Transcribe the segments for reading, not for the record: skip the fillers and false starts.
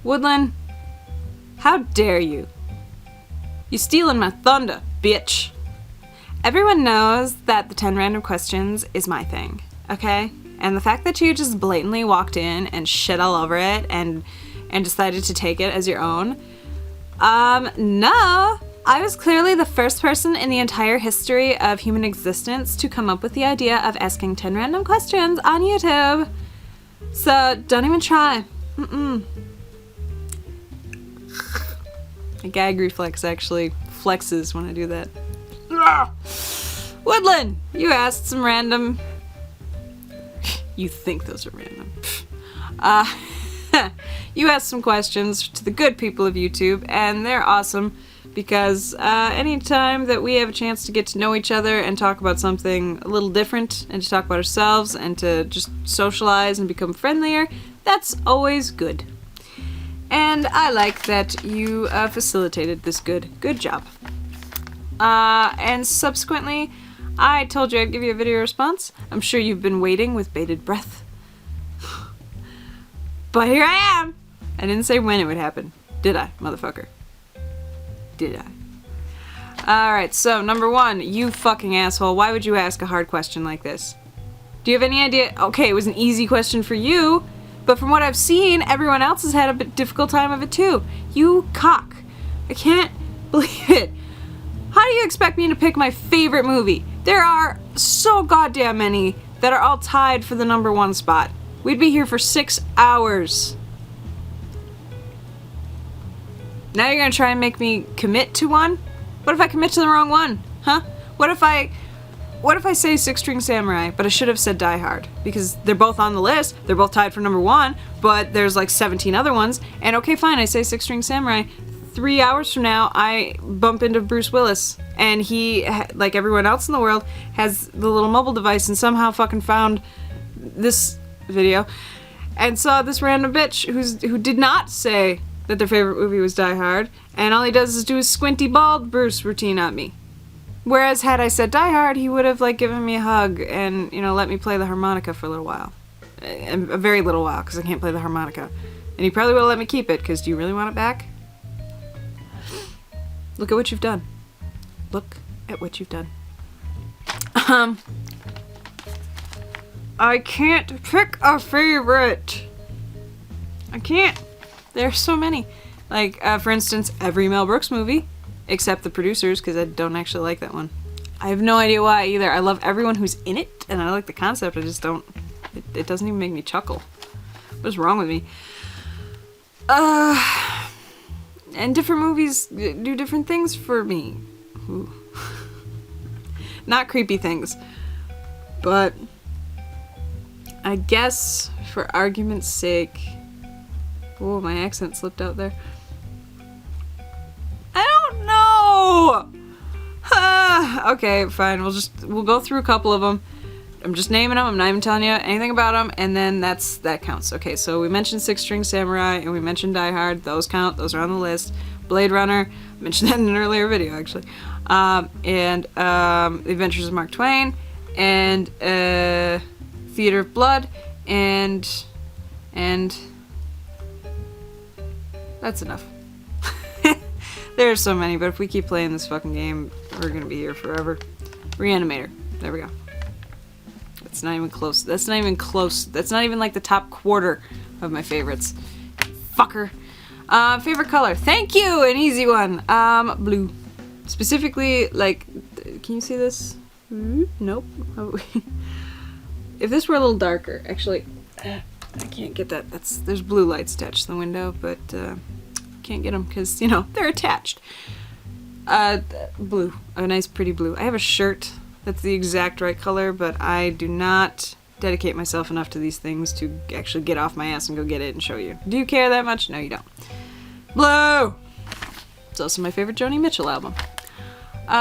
Woodlin, how dare you? You stealing my thunder, bitch. Everyone knows that the 10 random questions is my thing, okay? And the fact that you just blatantly walked in and shit all over it and decided to take it as your own, no. I was clearly the first person in the entire history of human existence to come up with the idea of asking 10 random questions on YouTube. So don't even try. My gag reflex actually flexes when I do that. Woodlin, you asked some random... You think those are random. You asked some questions to the good people of YouTube, and they're awesome because anytime that we have a chance to get to know each other and talk about something a little different and to talk about ourselves and to just socialize and become friendlier, that's always good. And I like that you facilitated this good job. And subsequently, I told you I'd give you a video response. I'm sure you've been waiting with bated breath. But here I am! I didn't say when it would happen. Did I, motherfucker? Did I? Alright, so number 1, you fucking asshole. Why would you ask a hard question like this? Do you have any idea? Okay, it was an easy question for you, but from what I've seen, everyone else has had a bit difficult time of it too. You cock. I can't believe it. How do you expect me to pick my favorite movie? There are so goddamn many that are all tied for the number 1 spot. We'd be here for 6 hours. Now you're gonna try and make me commit to one? What if I commit to the wrong one? Huh? What if I say Six String Samurai, but I should have said Die Hard? Because they're both on the list, they're both tied for number 1, but there's like 17 other ones, and okay fine, I say Six String Samurai. 3 hours from now, I bump into Bruce Willis, and he, like everyone else in the world, has the little mobile device and somehow fucking found this video and saw this random bitch who did not say that their favorite movie was Die Hard, and all he does is do his squinty bald Bruce routine at me. Whereas had I said Die Hard, he would have like given me a hug and, you know, let me play the harmonica for a little while. A very little while, because I can't play the harmonica. And he probably would have let me keep it, because do you really want it back? Look at what you've done. Look at what you've done. I can't pick a favorite. I can't. There's so many. Like, for instance, every Mel Brooks movie, except the producers, because I don't actually like that one. I have no idea why either. I love everyone who's in it, and I like the concept, I just don't... It doesn't even make me chuckle. What's wrong with me? And different movies do different things for me. Ooh. Not creepy things. But I guess, for argument's sake... Oh, my accent slipped out there. I don't know! Okay, fine. We'll go through a couple of them. I'm just naming them. I'm not even telling you anything about them, and then that counts. Okay, so we mentioned Six String Samurai, and we mentioned Die Hard. Those count. Those are on the list. Blade Runner. I mentioned that in an earlier video, actually. And The Adventures of Mark Twain, and Theater of Blood, and that's enough. There are so many, but if we keep playing this fucking game, we're gonna be here forever. Reanimator. There we go. That's not even close. That's not even close. That's not even like the top quarter of my favorites. Fucker. Favorite color. Thank you! An easy one. Blue. Specifically, like, can you see this? Nope. Oh. If this were a little darker, actually, I can't get that. There's blue lights attached to the window, but can't get them because, you know, they're attached. Blue. A nice pretty blue. I have a shirt that's the exact right color, but I do not dedicate myself enough to these things to actually get off my ass and go get it and show you. Do you care that much? No, you don't. Blue! It's also my favorite Joni Mitchell album.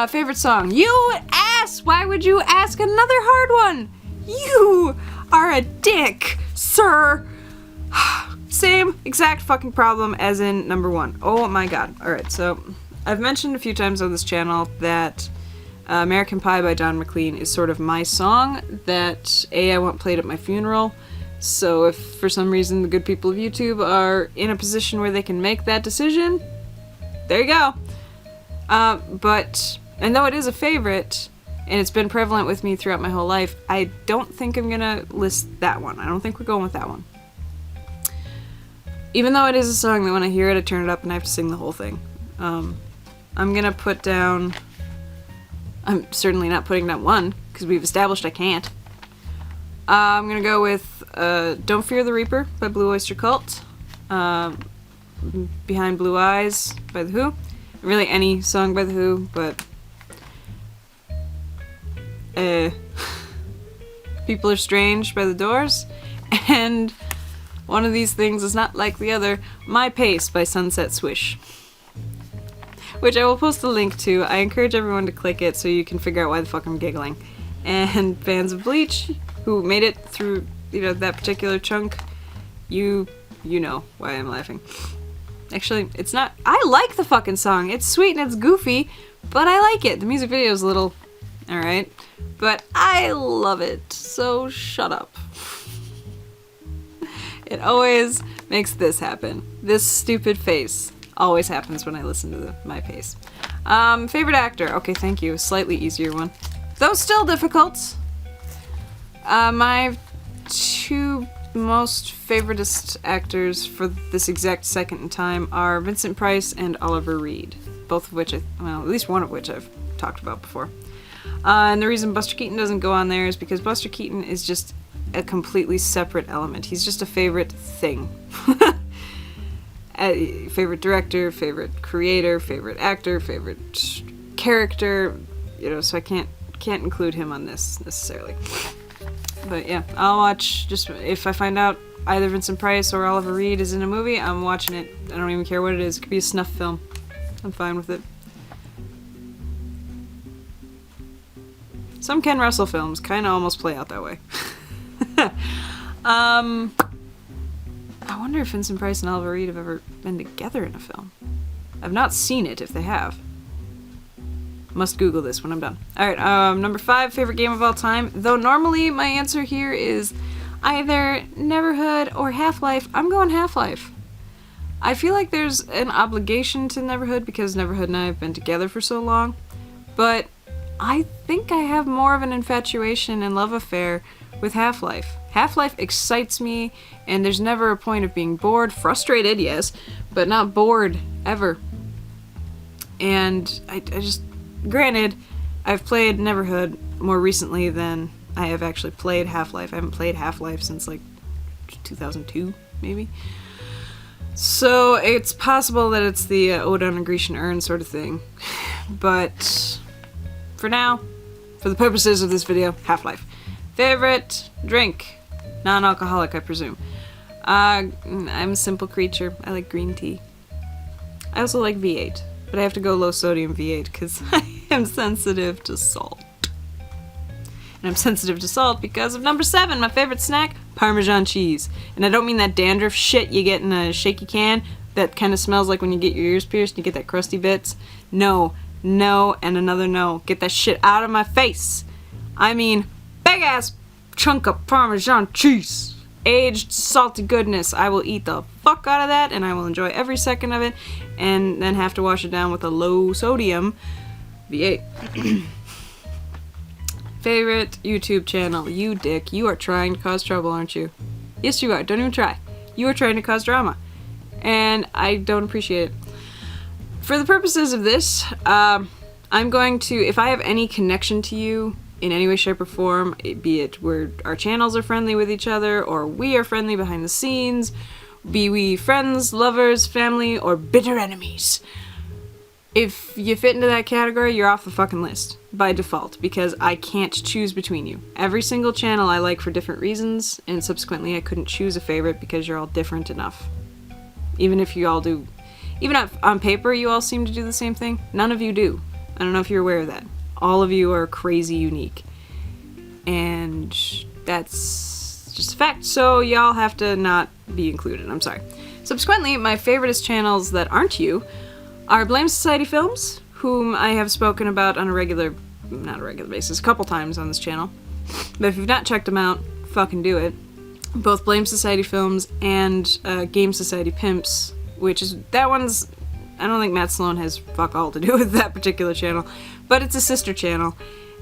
Favorite song. You ass! Why would you ask another hard one? You are a dick, sir. Same exact fucking problem as in number 1. Oh my god. Alright, so I've mentioned a few times on this channel that American Pie by Don McLean is sort of my song that I want played at my funeral So if for some reason the good people of YouTube are in a position where they can make that decision, there you go. And though it is a favorite, and it's been prevalent with me throughout my whole life, I don't think I'm gonna list that one. I don't think we're going with that one. Even though it is a song that when I hear it, I turn it up and I have to sing the whole thing. I'm gonna put down... I'm certainly not putting down one, because we've established I can't. I'm gonna go with Don't Fear the Reaper by Blue Oyster Cult, Behind Blue Eyes by The Who, really any song by The Who, but People Are Strange by The Doors, and One of These Things Is Not Like the Other, My Pace by Sunset Swish, which I will post a link to. I encourage everyone to click it so you can figure out why the fuck I'm giggling. And fans of Bleach who made it through, that particular chunk, you know why I'm laughing. Actually, it's not... I like the fucking song. It's sweet and it's goofy, but I like it. The music video is a little... alright. But I love it, so shut up. It always makes this happen. This stupid face always happens when I listen to My Pace. Favorite actor. Okay, thank you. Slightly easier one. Though still difficult. My two most favoritist actors for this exact second in time are Vincent Price and Oliver Reed. Both of which, at least one of which I've talked about before. And the reason Buster Keaton doesn't go on there is because Buster Keaton is just a completely separate element. He's just a favorite thing. Favorite director, favorite creator, favorite actor, favorite character, so I can't include him on this necessarily. But yeah, I'll watch, just if I find out either Vincent Price or Oliver Reed is in a movie, I'm watching it. I don't even care what it is. It could be a snuff film. I'm fine with it. Some Ken Russell films kind of almost play out that way. I wonder if Vincent Price and Oliver Reed have ever been together in a film. I've not seen it if they have. Must Google this when I'm done. Alright, number 5, favorite game of all time. Though normally my answer here is either Neverhood or Half-Life, I'm going Half-Life. I feel like there's an obligation to Neverhood because Neverhood and I have been together for so long, but I think I have more of an infatuation and love affair with Half-Life. Half-Life excites me, and there's never a point of being bored. Frustrated, yes, but not bored, ever. And I just... Granted, I've played Neverhood more recently than I have actually played Half-Life. I haven't played Half-Life since, 2002, maybe? So, it's possible that it's the Ode on a Grecian Urn sort of thing. But, for now, for the purposes of this video, Half-Life. Favorite drink? Non-alcoholic, I presume. I'm a simple creature. I like green tea. I also like V8. But I have to go low sodium V8 because I am sensitive to salt. And I'm sensitive to salt because of number 7, my favorite snack, Parmesan cheese. And I don't mean that dandruff shit you get in a shaky can that kind of smells like when you get your ears pierced and you get that crusty bits. No, no, and another no. Get that shit out of my face. I mean, big ass chunk of Parmesan cheese. Aged, salty goodness. I will eat the fuck out of that, and I will enjoy every second of it, and then have to wash it down with a low sodium V8. Favorite YouTube channel? You dick. You are trying to cause trouble, aren't you? Yes, you are. Don't even try. You are trying to cause drama, and I don't appreciate it. For the purposes of this, I'm going to, if I have any connection to you, in any way, shape, or form, be it where our channels are friendly with each other, or we are friendly behind the scenes, be we friends, lovers, family, or bitter enemies. If you fit into that category, you're off the fucking list, by default, because I can't choose between you. Every single channel I like for different reasons, and subsequently I couldn't choose a favorite because you're all different enough. Even if you all do, even if on paper you all seem to do the same thing, none of you do. I don't know if you're aware of that. All of you are crazy unique. And that's just a fact, so y'all have to not be included. I'm sorry. Subsequently, my favoriteest channels that aren't you are Blamesocietyfilms, whom I have spoken about on not a regular basis, a couple times on this channel. But if you've not checked them out, fucking do it. both Blamesocietyfilms and Gamesocietypimps, which is, that one's, I don't think Matt Sloan has fuck all to do with that particular channel, but it's a sister channel.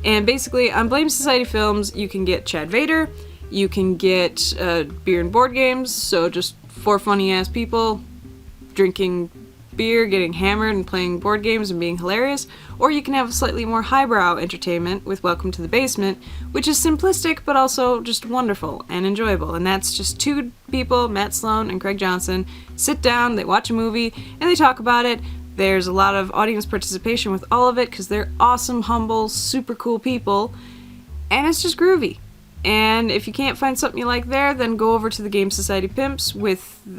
And basically, on Blamesocietyfilms, you can get Chad Vader, you can get beer and board games, so just 4 funny-ass people drinking beer, getting hammered, and playing board games and being hilarious. Or you can have a slightly more highbrow entertainment with Welcome to the Basement, which is simplistic but also just wonderful and enjoyable. And that's just 2 people, Matt Sloan and Craig Johnson, sit down, they watch a movie, and they talk about it. There's a lot of audience participation with all of it because they're awesome, humble, super cool people, and it's just groovy. And if you can't find something you like there, then go over to the Gamesocietypimps,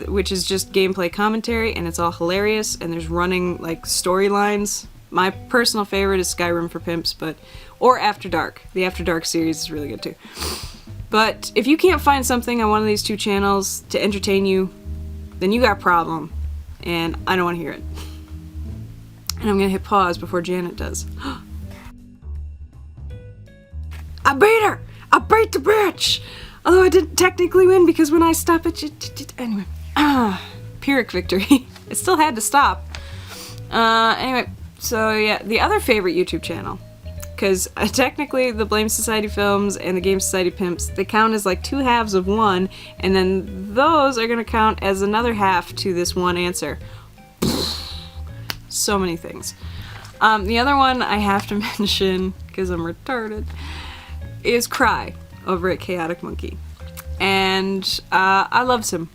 which is just gameplay commentary, and it's all hilarious, and there's running, like, storylines. My personal favorite is Skyrim for Pimps, or After Dark. The After Dark series is really good, too. But if you can't find something on one of these 2 channels to entertain you, then you got a problem, and I don't want to hear it. And I'm gonna hit pause before Janet does. I beat her! I beat the bitch! Although I didn't technically win because when I stop it, anyway. Pyrrhic victory. It still had to stop. Anyway, so yeah, the other favorite YouTube channel, because technically the Blamesocietyfilms and the Gamesocietypimps, they count as like 2 halves of one, and then those are gonna count as another half to this one answer. So many things. The other one I have to mention, because I'm retarded, is Cry over at Chaotic Monkey. And I loves him.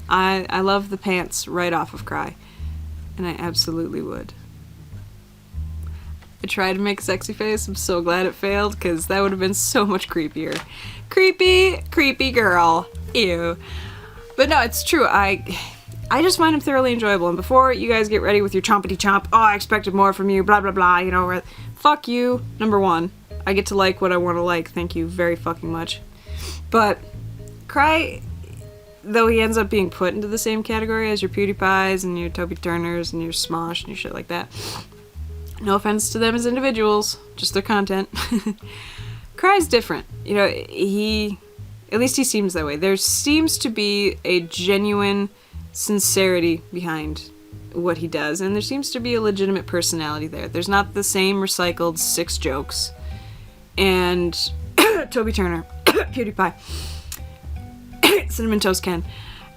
I love the pants right off of Cry. And I absolutely would. I tried to make a sexy face. I'm so glad it failed, because that would have been so much creepier. Creepy girl. Ew. But no, it's true. I just find him thoroughly enjoyable. And before you guys get ready with your chompity chomp, oh, I expected more from you, blah, blah, blah, you know, fuck you, number 1. I get to like what I want to like. Thank you very fucking much. But Cry, though he ends up being put into the same category as your PewDiePies and your Toby Turners and your Smosh and your shit like that. No offense to them as individuals, just their content. Cry's different. You know, at least he seems that way. There seems to be a genuine sincerity behind what he does, and there seems to be a legitimate personality there. There's not the same recycled 6 jokes. And Toby Turner, PewDiePie, Cinnamon Toast Ken,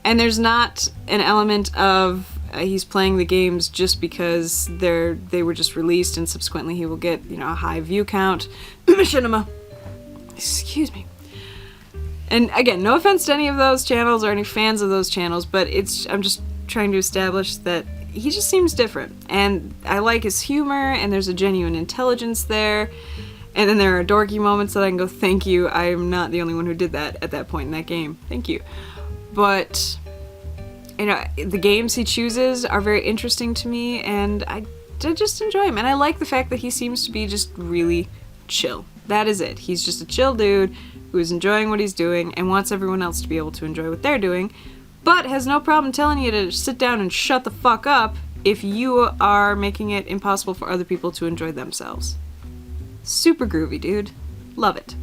and there's not an element of he's playing the games just because they were just released and subsequently he will get, you know, a high view count. Machinima. Excuse me. And again, no offense to any of those channels or any fans of those channels, but I'm just trying to establish that he just seems different, and I like his humor, and there's a genuine intelligence there. And then there are dorky moments that I can go, thank you, I am not the only one who did that at that point in that game. Thank you. But, you know, the games he chooses are very interesting to me, and I just enjoy him. And I like the fact that he seems to be just really chill. That is it. He's just a chill dude who is enjoying what he's doing and wants everyone else to be able to enjoy what they're doing, but has no problem telling you to sit down and shut the fuck up if you are making it impossible for other people to enjoy themselves. Super groovy, dude. Love it.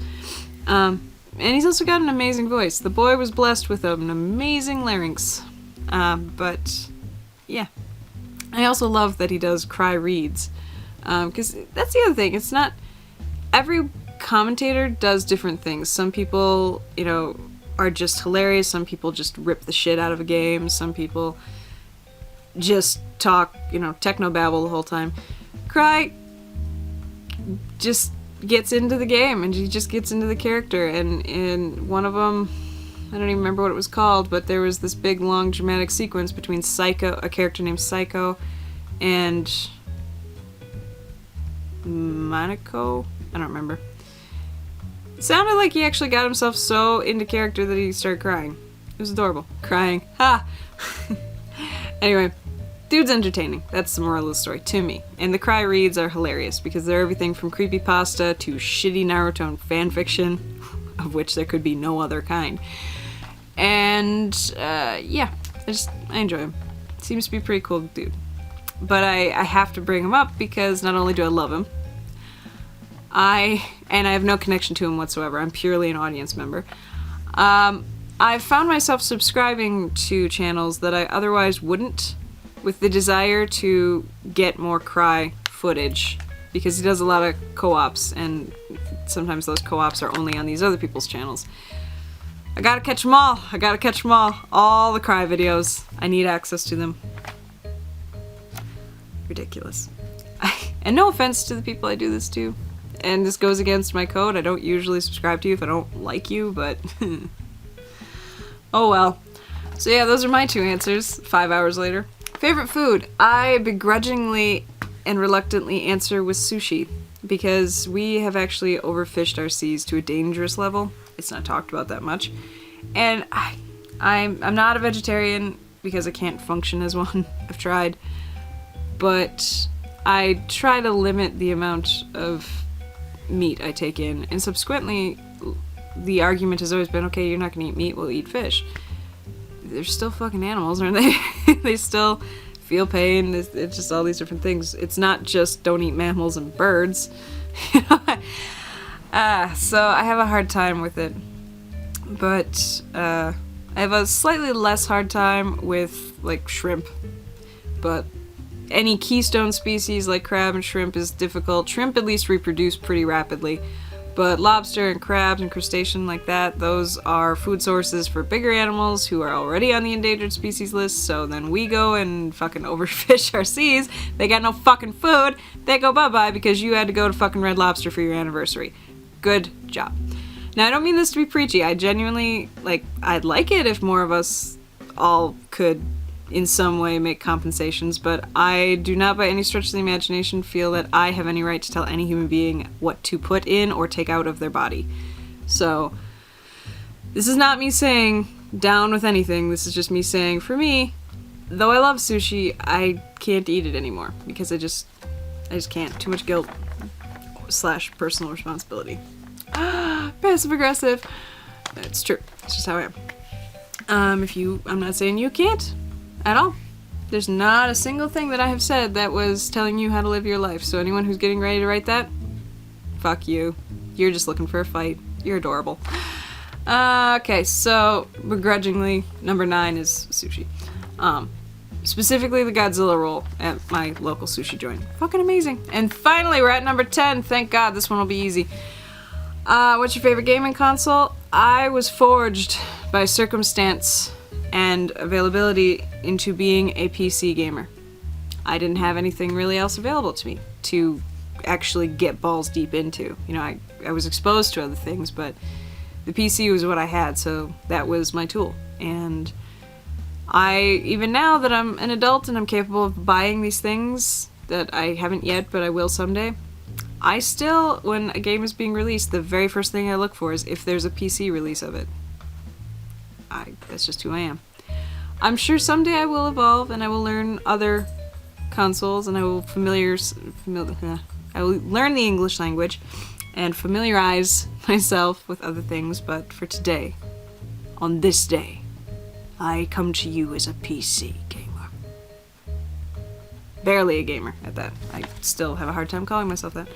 And he's also got an amazing voice. The boy was blessed with an amazing larynx. But, yeah. I also love that he does Cry reads. Because that's the other thing. It's not... Every commentator does different things. Some people, you know, are just hilarious. Some people just rip the shit out of a game. Some people just talk, you know, technobabble the whole time. Cry just gets into the game, and he just gets into the character, and in one of them, I don't even remember what it was called, but there was this big long dramatic sequence between a character named Psycho, and Monaco? I don't remember. It sounded like he actually got himself so into character that he started crying. It was adorable. Crying. Ha! Anyway, dude's entertaining. That's the moral of the story to me. And the Cry reads are hilarious because they're everything from creepypasta to shitty Naruto fanfiction, of which there could be no other kind. And, yeah, I enjoy him. Seems to be a pretty cool dude. But I have to bring him up because not only do I love him, I have no connection to him whatsoever. I'm purely an audience member. I've found myself subscribing to channels that I otherwise wouldn't, with the desire to get more Cry footage, because he does a lot of co-ops, and sometimes those co-ops are only on these other people's channels. I gotta catch them all. I gotta catch them all. All the Cry videos. I need access to them. Ridiculous. And no offense to the people I do this to. And this goes against my code. I don't usually subscribe to you if I don't like you, but... oh well. So yeah, those are my 2 answers, 5 hours later. Favorite food? I begrudgingly and reluctantly answer with sushi, because we have actually overfished our seas to a dangerous level. It's not talked about that much. And I'm not a vegetarian because I can't function as one. I've tried. But I try to limit the amount of meat I take in, and subsequently the argument has always been, okay, you're not gonna eat meat, we'll eat fish. They're still fucking animals, aren't they? They still feel pain. It's just all these different things. It's not just don't eat mammals and birds. So I have a hard time with it. But I have a slightly less hard time with, like, shrimp. But any keystone species like crab and shrimp is difficult. Shrimp at least reproduce pretty rapidly. But lobster and crabs and crustacean like that, those are food sources for bigger animals who are already on the endangered species list, so then we go and fucking overfish our seas. They got no fucking food. They go bye-bye because you had to go to fucking Red Lobster for your anniversary. Good job. Now, I don't mean this to be preachy. I genuinely, I'd like it if more of us all could in some way make compensations, but I do not by any stretch of the imagination feel that I have any right to tell any human being what to put in or take out of their body. So, this is not me saying down with anything, this is just me saying, for me, though I love sushi, I can't eat it anymore, because I just can't. Too much guilt / personal responsibility. Passive aggressive. It's true. It's just how I am. I'm not saying you can't. At all. There's not a single thing that I have said that was telling you how to live your life, so anyone who's getting ready to write that, fuck you. You're just looking for a fight. You're adorable. Okay, so, begrudgingly, number 9 is sushi. Specifically the Godzilla roll at my local sushi joint. Fucking amazing. And finally, we're at number 10. Thank God, this one will be easy. What's your favorite gaming console? I was forged by circumstance and availability into being a PC gamer. I didn't have anything really else available to me to actually get balls deep into. You know, I was exposed to other things, but the PC was what I had, so that was my tool. And even now that I'm an adult and I'm capable of buying these things that I haven't yet, but I will someday, I still, when a game is being released, the very first thing I look for is if there's a PC release of it. That's just who I am. I'm sure someday I will evolve and I will learn other consoles and I will I will learn the English language and familiarize myself with other things, but for today, on this day, I come to you as a PC gamer. Barely a gamer at that. I still have a hard time calling myself that,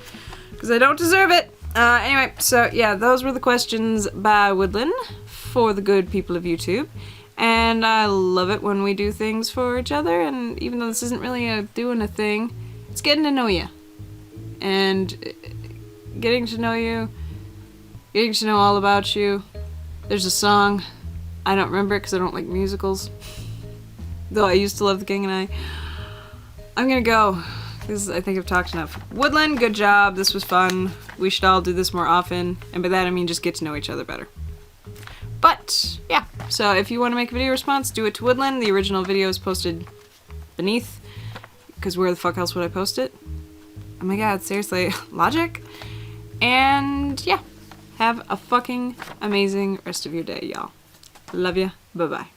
because I don't deserve it. Anyway, so yeah, those were the questions by Woodlin for the good people of YouTube. And I love it when we do things for each other, and even though this isn't really doing a thing, it's getting to know you. And getting to know you, getting to know all about you. There's a song, I don't remember it because I don't like musicals, though I used to love The King and I. I'm gonna go, because I think I've talked enough. Woodland, good job, this was fun. We should all do this more often, and by that I mean just get to know each other better. But, yeah, so if you want to make a video response, do it to Woodland. The original video is posted beneath, because where the fuck else would I post it? Oh my god, seriously, logic? And, yeah, have a fucking amazing rest of your day, y'all. Love ya, bye-bye.